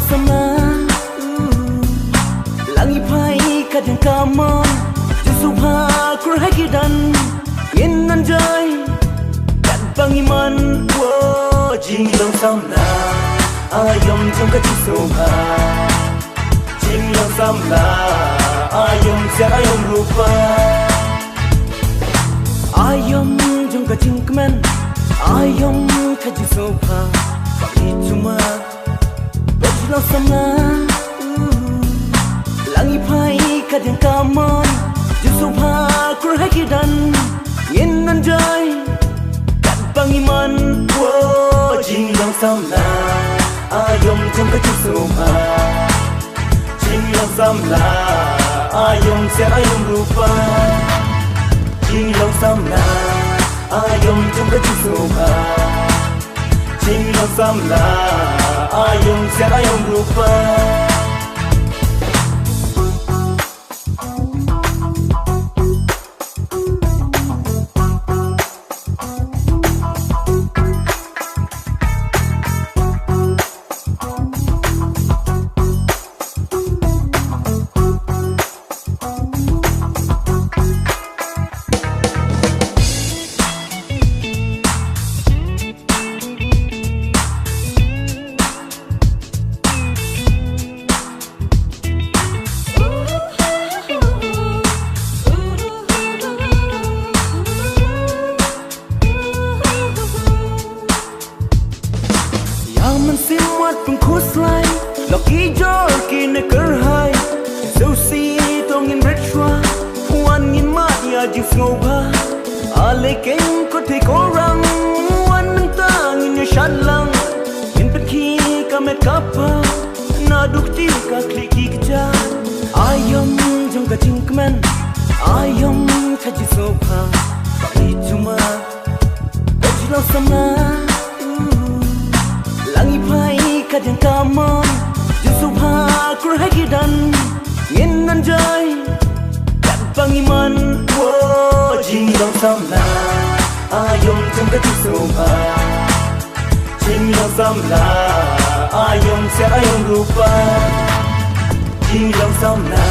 sama langi pai kadang kamon justru hakur hakidan innan jai kat bangiman wo jinglong samla ayom jong ka jisoba jinglong samla ayom sia ayom rupa ayom jong ka jingkmen ayom ka jisoba bagi cuma jinglong samla langi pai kadang kamon justru hakur hakidan innan jai kat bangiman wo jinglong samla ayom jong ka jisoba jinglong samla ayom sia ayom rupa jinglong samla ayom jong ka jisoba jinglong samla ayom sia ayom rupa Simwat pengkuslai Loki jor kini kerhai Susi tongin berchua Wan ngin mat ya jing snoba Ale keng ko te korang Wan nang tangin ya shadlang Ngin petki kamet kapa Naduk ti ka kliki keja Ayam jong ka jingkmen Ayam ka jisoba Bagi cuma Bajilau sama langi pai kadang kamon justru hakur hakidan innan jai kat bangiman wo jinglong samla ayom jong ka jisoba jinglong samla ayom sia ayom rupa jinglong samla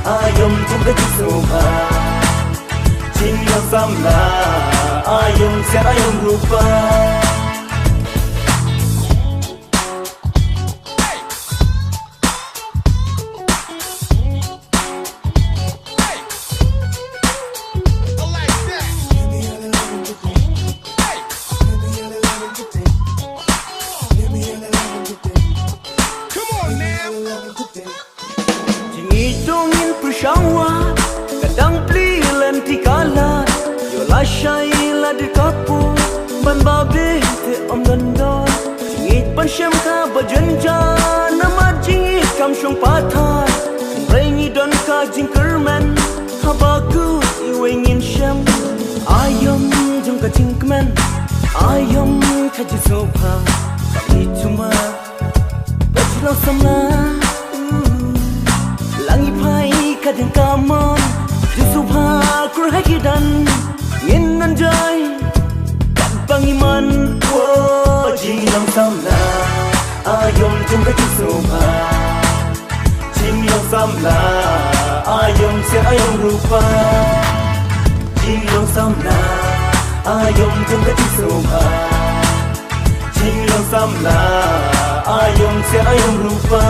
ayom jong ka jisoba jinglong samla ayom sia ayom rupa Jingitongin persyawa kadang plilan tikala yola shaila di kapu ban babe te om dandon jingit pan syam ka bajenja nama jingit kam syong pathai rengi don ka jingkerman habaku iwengin syam ayom jong ka jingkmen ayom ka jisoba bagi cuma bajilau sama langi pai kadang kamon justru hakur hakidan innan jai kat bangiman wo jinglong samla ayom jong ka jisoba jinglong samla ayom sia ayom rupa jinglong samla ayom jong ka jisoba jinglong samla ayom sia ayom rupa